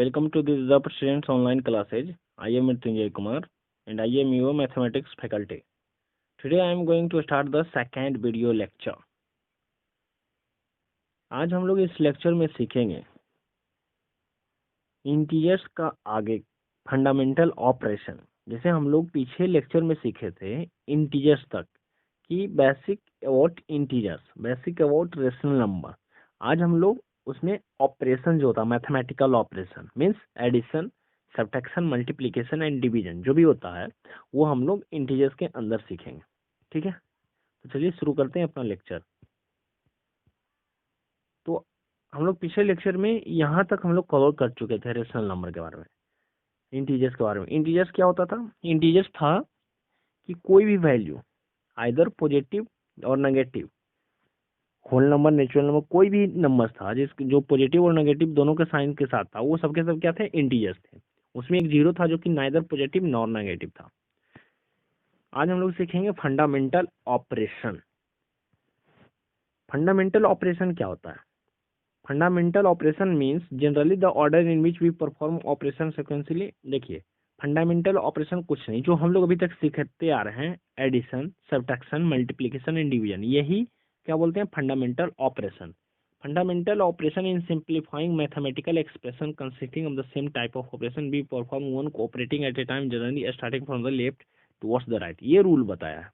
Welcome to this the students online classes. I am Mrityunjay Kumar and I am your mathematics faculty. Today I am going to start the second video lecture. आज हम लोग इस lecture में सीखेंगे integers का आगे fundamental operation. जैसे हम लोग पीछे लेक्चर में सीखे थे इंटीजर्स तक कि basic about integers, basic about rational number. आज हम लोग उसमें ऑपरेशन जो होता है mathematical operation means addition, subtraction, multiplication and division जो भी होता है वो हम लोग इंटीजर्स के अंदर सीखेंगे। ठीक है, तो चलिए शुरू करते हैं अपना लेक्चर। तो हम लोग पिछले लेक्चर में यहाँ तक हम लोग कवर कर चुके थे रेशनल नंबर के बारे में, इंटीजर्स के बारे में। इंटीजर्स क्या होता था? इंटीजर्स था कि कोई भी वैल्यू आइदर पॉजिटिव और negative, whole number, natural number, कोई भी नंबर था जो पॉजिटिव और नेगेटिव दोनों के साइन के साथ था, वो सबके सब क्या थे? इंटीजर्स थे। उसमें एक जीरो था जो कि नाइदर पॉजिटिव नॉर नेगेटिव था। आज हम लोग सीखेंगे फंडामेंटल ऑपरेशन। फंडामेंटल ऑपरेशन क्या होता है? Fundamental operation means generally the order in which we perform operation sequentially. देखिए, फंडामेंटल ऑपरेशन कुछ नहीं, जो हम लोग अभी तक सीखते आ रहे हैं, addition, subtraction, multiplication and division, यही क्या बोलते हैं? Fundamental operation. Fundamental operation in simplifying mathematical expression consisting of the same type of operation be perform one cooperating at a time generally starting from the left towards the right. ये rule बताया है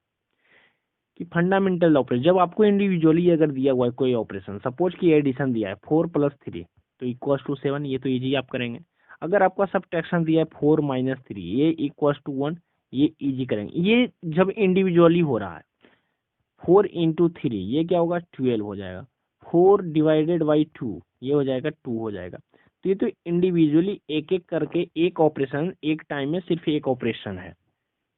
कि fundamental operation जब आपको individually अगर दिया हुआ है कोई ऑपरेशन, सपोज कि एडिशन दिया है 4 + 3 तो इक्वल्स टू 7, ये तो इजी आप करेंगे। अगर आपका सब्ट्रैक्शन दिया है 4 - 3 ये इक्वल्स टू 1, ये इजी करेंगे। ये जब इंडिविजुअली हो रहा है 4 × 3 ये क्या होगा? 12 हो जाएगा। 4 / 2 ये हो जाएगा 2 हो जाएगा। तो ये तो इंडिविजुअली एक एक करके एक ऑपरेशन, एक टाइम में सिर्फ एक ऑपरेशन है,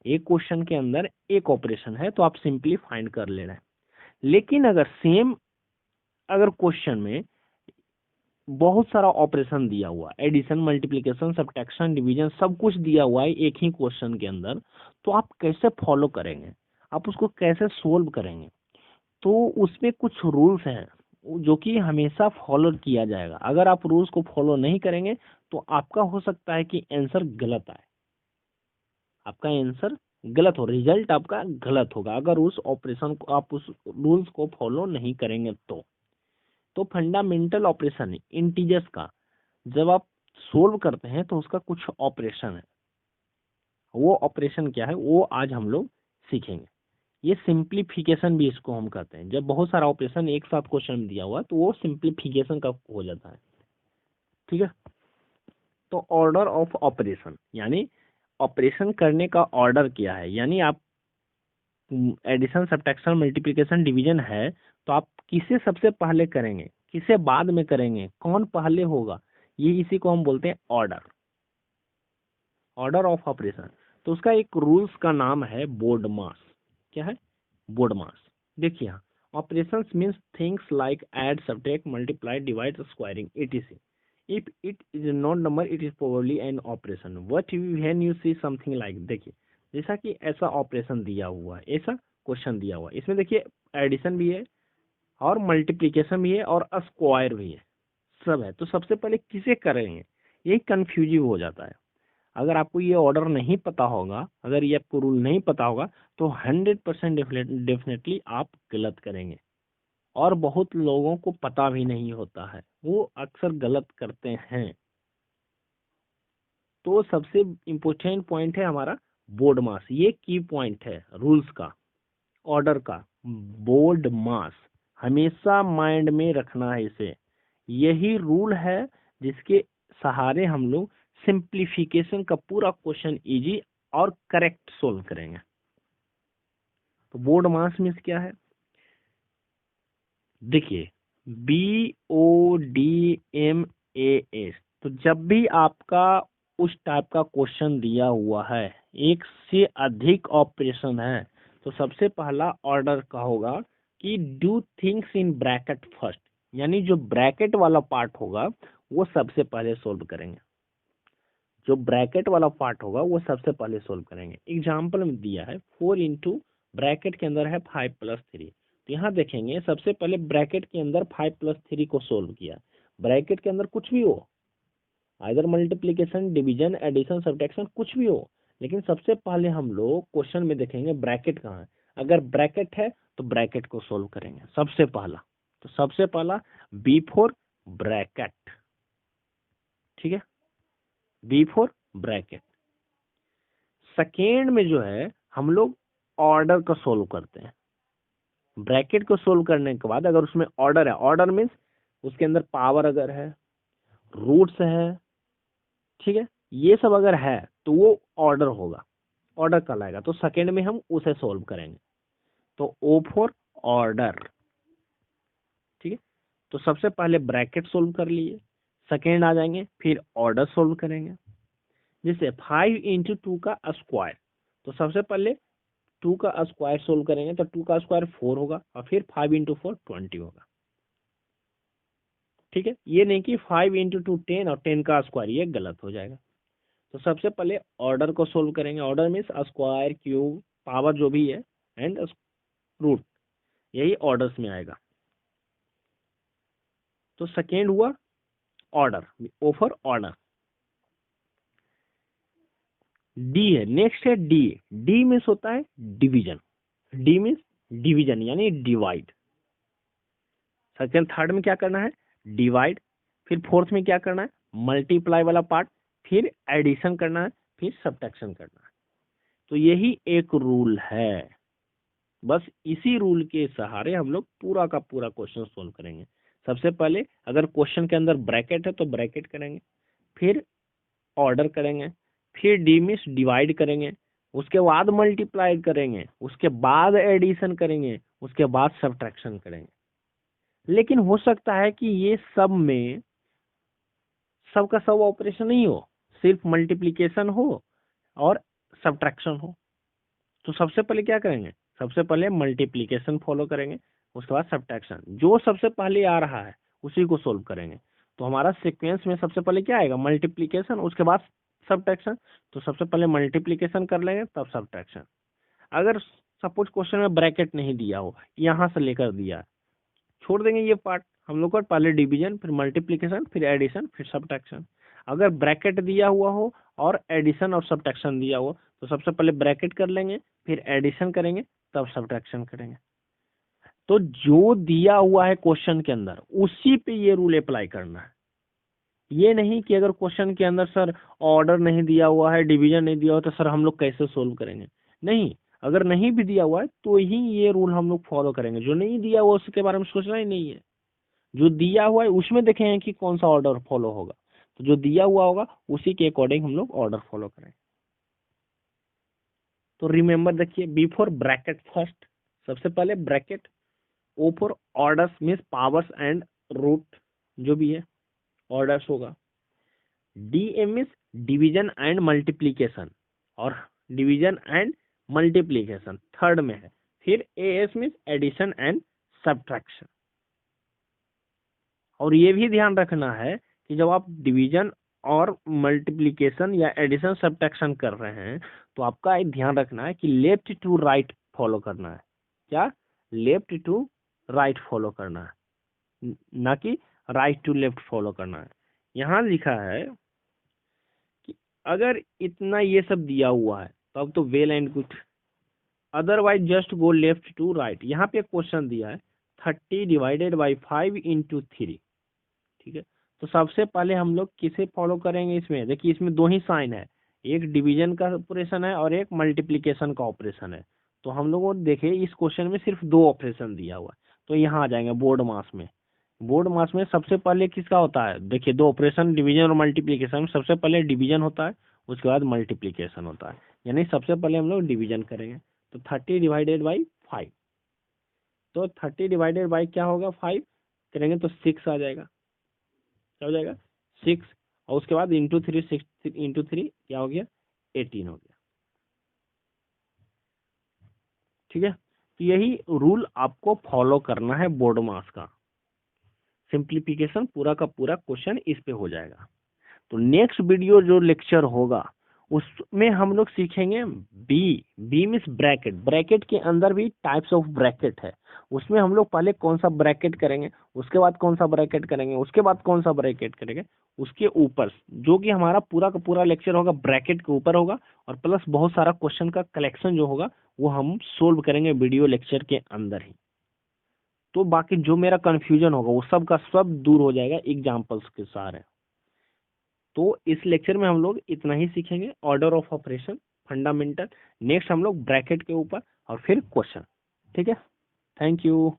एक क्वेश्चन के अंदर एक ऑपरेशन है, तो आप सिंपली फाइंड कर लेना है। लेकिन अगर सेम अगर क्वेश्चन में बहुत सारा ऑपरेशन दिया हुआ, एडिशन, मल्टीप्लिकेशन, सब्ट्रैक्शन, डिवीजन सब कुछ दिया हुआ है एक ही क्वेश्चन के अंदर, तो आप कैसे फॉलो करेंगे? आप उसको कैसे सोल्व करेंगे? तो उसमें कुछ रूल्स हैं जो कि हमेशा फॉलो किया जाएगा। अगर आप रूल्स को फॉलो नहीं करेंगे तो आपका हो सकता है कि आंसर गलत आए, आपका आंसर गलत हो, रिजल्ट आपका गलत होगा अगर उस ऑपरेशन को, आप उस रूल्स को फॉलो नहीं करेंगे तो फंडामेंटल ऑपरेशन इंटीजर्स का जब आप सोल्व करते हैं तो उसका कुछ ऑपरेशन है। वो ऑपरेशन क्या है वो आज हम लोग सीखेंगे। ये सिंप्लीफिकेशन भी इसको हम कहते हैं। जब बहुत सारा ऑपरेशन एक साथ क्वेश्चन में दिया हुआ तो वो सिंप्लीफिकेशन का हो जाता है। ठीक है, तो ऑर्डर ऑफ ऑपरेशन यानी ऑपरेशन करने का ऑर्डर क्या है, यानी आप एडिशन, सब्ट्रैक्शन, मल्टीप्लिकेशन, डिवीजन है तो आप किसे सबसे पहले करेंगे, किसे बाद में करेंगे, कौन पहले होगा, ये इसी को हम बोलते हैं ऑर्डर, ऑर्डर ऑफ ऑपरेशन। तो उसका एक रूल्स का नाम है बोर्डमास। क्या है? बोर्डमास। देखिए यहाँ operations means things like add, subtract, multiply, divide, squaring etc. If it is a known number, it is probably an operation. What when you see something like, देखिए जैसा कि ऐसा ऑपरेशन दिया हुआ है, ऐसा क्वेश्चन दिया हुआ है, इसमें देखिए एडिशन भी है और मल्टीप्लिकेशन भी है और स्क्वायर भी है, सब है। तो सबसे पहले किसे करेंगे, यही कंफ्यूजिव हो जाता है। अगर आपको ये ऑर्डर नहीं पता होगा, अगर ये आपको रूल नहीं पता होगा तो 100% डेफिनेटली आप गलत करेंगे। और बहुत लोगों को पता भी नहीं होता है, वो अक्सर गलत करते हैं। तो सबसे इम्पोर्टेंट पॉइंट है हमारा बोर्ड मास। ये की पॉइंट है रूल्स का, ऑर्डर का। बोर्ड मास हमेशा माइंड में रखना है इसे। यही रूल है जिसके सहारे हम लोग सिंप्लीफिकेशन का पूरा क्वेश्चन इजी और करेक्ट सोल्व करेंगे। तो बोर्ड मास मीन्स क्या है? देखिए BODMAS। तो जब भी आपका उस टाइप का क्वेश्चन दिया हुआ है, एक से अधिक ऑपरेशन है, तो सबसे पहला ऑर्डर का होगा कि do things in bracket first, यानी जो ब्रैकेट वाला पार्ट होगा वो सबसे पहले सोल्व करेंगे। जो ब्रैकेट वाला पार्ट होगा वो सबसे पहले सोल्व करेंगे। एग्जाम्पल में दिया है 4 × ब्रैकेट के अंदर है 5 + 3। तो यहाँ देखेंगे सबसे पहले ब्रैकेट के अंदर 5 + 3 को सोल्व किया। ब्रैकेट के अंदर कुछ भी हो, either multiplication, division, addition, subtraction, कुछ भी हो, लेकिन सबसे पहले हम लोग क्वेश्चन में देखेंगे ब्रैकेट कहाँ है। अगर ब्रैकेट है तो ब्रैकेट को सोल्व करेंगे सबसे पहला। तो सबसे पहला बिफोर ब्रैकेट, ठीक है, बिफोर ब्रैकेट। सेकेंड में जो है हम लोग ऑर्डर को सोल्व करते हैं। ब्रैकेट को सोल्व करने के बाद अगर उसमें ऑर्डर है, ऑर्डर मीन्स उसके अंदर पावर अगर है, रूट्स है, ठीक है, ये सब अगर है तो वो ऑर्डर होगा, ऑर्डर कहलाएगा। तो सेकेंड में हम उसे सोल्व करेंगे। तो ओ फॉर ऑर्डर, ठीक है। तो सबसे पहले ब्रैकेट सोल्व कर लिए, सेकेंड आ जाएंगे, फिर ऑर्डर सोल्व करेंगे। जैसे 5 इंटू 2 का स्क्वायर, तो सबसे पहले 2 का स्क्वायर सोल्व करेंगे तो 2 का स्क्वायर 4 होगा, और फिर 5 इंटू 4 20 होगा, ठीक है। ये नहीं कि 5 इंटू 2 10 और 10 का स्क्वायर, ये गलत हो जाएगा। तो सबसे पहले ऑर्डर को सोल्व करेंगे। Order means square, cube, power जो भी है, एंड रूट, यही ऑर्डर्स में आएगा। तो सेकेंड हुआ order, O for order. D है, नेक्स्ट है डी। डी मीन्स होता है डिवीजन। डी मीन्स डिवीजन यानी डिवाइड। सेकेंड थर्ड में क्या करना है, डिवाइड। फिर फोर्थ में क्या करना है, मल्टीप्लाई वाला पार्ट, फिर एडिशन करना है, फिर सब्ट्रैक्शन करना है। तो यही एक रूल है। बस इसी रूल के सहारे हम लोग पूरा का पूरा क्वेश्चन सोल्व करेंगे। सबसे पहले अगर क्वेश्चन के अंदर ब्रैकेट है तो ब्रैकेट करेंगे, फिर ऑर्डर करेंगे, फिर डी मीन्स डिवाइड करेंगे, उसके बाद मल्टीप्लाई करेंगे, उसके बाद एडिशन करेंगे, उसके बाद सब्ट्रैक्शन करेंगे। लेकिन हो सकता है कि ये सब में सबका सब ऑपरेशन नहीं हो, सिर्फ मल्टीप्लिकेशन हो और सब्ट्रैक्शन हो। तो सबसे पहले क्या करेंगे, सबसे पहले मल्टीप्लिकेशन फॉलो करेंगे, उसके बाद सब्ट्रैक्शन। जो सबसे पहले आ रहा है उसी को सोल्व करेंगे। तो हमारा सीक्वेंस में सबसे पहले क्या आएगा, मल्टीप्लिकेशन, उसके बाद सब्ट्रैक्शन। तो सबसे पहले मल्टीप्लिकेशन कर लेंगे, तब सब्ट्रैक्शन। अगर सपोज क्वेश्चन में ब्रैकेट नहीं दिया हो, यहाँ से लेकर दिया, छोड़ देंगे ये पार्ट। हम लोग को पहले डिवीजन, फिर मल्टीप्लिकेशन, फिर एडिशन, फिर सब्ट्रैक्शन। अगर ब्रैकेट दिया हुआ हो और एडिशन और सब्ट्रैक्शन दिया हो, तो सबसे पहले ब्रैकेट कर लेंगे, फिर एडिशन करेंगे, तब सब्ट्रैक्शन करेंगे। तो जो दिया हुआ है क्वेश्चन के अंदर उसी पे ये रूल अप्लाई करना है। ये नहीं कि अगर क्वेश्चन के अंदर सर ऑर्डर नहीं दिया हुआ है, डिवीजन नहीं दिया हुआ, तो सर हम लोग कैसे सोल्व करेंगे। नहीं, अगर नहीं भी दिया हुआ है तो ही ये रूल हम लोग फॉलो करेंगे। जो नहीं दिया हुआ उसके बारे में सोचना ही नहीं है। जो दिया हुआ है उसमें देखेंगे कि कौन सा ऑर्डर फॉलो होगा। तो जो दिया हुआ होगा उसी के अकॉर्डिंग हम लोग ऑर्डर फॉलो करेंगे। तो रिमेंबर देखिए, बिफोर ब्रैकेट फर्स्ट, सबसे पहले bracket. O for orders means powers and root, जो भी है ऑर्डर्स होगा। D M means division and multiplication, और डिवीजन एंड मल्टीप्लीकेशन थर्ड में है। फिर A S means addition and subtraction. और ये भी ध्यान रखना है कि जब आप डिवीजन और मल्टीप्लिकेशन या एडिशन सब्ट्रैक्शन कर रहे हैं तो आपका एक ध्यान रखना है कि लेफ्ट टू राइट फॉलो करना है। क्या, लेफ्ट टू राइट फॉलो करना है, ना कि राइट टू लेफ्ट फॉलो करना है। यहाँ लिखा है कि अगर इतना ये सब दिया हुआ है तो अब तो well and good, otherwise just go left to right. यहाँ पे क्वेश्चन दिया है 30 डिवाइडेड बाई 5 इंटू 3, ठीक है। तो सबसे पहले हम लोग किसे फॉलो करेंगे, इसमें देखिए इसमें दो ही साइन है, एक डिवीजन का ऑपरेशन है और एक मल्टीप्लिकेशन का ऑपरेशन है। तो हम लोगों को देखिए इस क्वेश्चन में सिर्फ दो ऑपरेशन दिया हुआ है, तो यहाँ आ जाएंगे बोर्ड मास में। बोर्ड मास में सबसे पहले किसका होता है, देखिए दो ऑपरेशन डिवीजन और मल्टीप्लिकेशन में सबसे पहले डिवीजन होता है, उसके बाद मल्टीप्लिकेशन होता है। यानी सबसे पहले हम लोग डिवीजन करेंगे। तो 30 डिवाइडेड बाई 5, तो 30 डिवाइडेड बाई क्या होगा 5 करेंगे तो 6 आ जाएगा। क्या हो जाएगा 6, और उसके बाद इंटू 3, 6 इंटू 3 क्या हो गया 18 हो गया, ठीक है। तो यही रूल आपको फॉलो करना है बोर्ड मास का। सिंप्लीफिकेशन पूरा का पूरा क्वेश्चन इस पे हो जाएगा। तो नेक्स्ट वीडियो जो लेक्चर होगा उसमें हम लोग सीखेंगे B. B means bracket. Bracket के अंदर भी टाइप्स ऑफ ब्रैकेट है। उसमें हम लोग पहले कौन सा ब्रैकेट करेंगे, उसके बाद कौन सा ब्रैकेट करेंगे, उसके बाद कौन सा ब्रैकेट करेंगे, उसके ऊपर जो कि हमारा पूरा का पूरा लेक्चर होगा ब्रैकेट के ऊपर होगा, और प्लस बहुत सारा क्वेश्चन का कलेक्शन जो होगा वो हम सोल्व करेंगे वीडियो लेक्चर के अंदर ही। तो बाकी जो मेरा कंफ्यूजन होगा वो सब का सब दूर हो जाएगा एग्जाम्पल्स के सहारे। तो इस लेक्चर में हम लोग इतना ही सीखेंगे, order of operation, fundamental, next हम लोग ब्रैकेट के ऊपर और फिर क्वेश्चन। ठीक है, थैंक यू।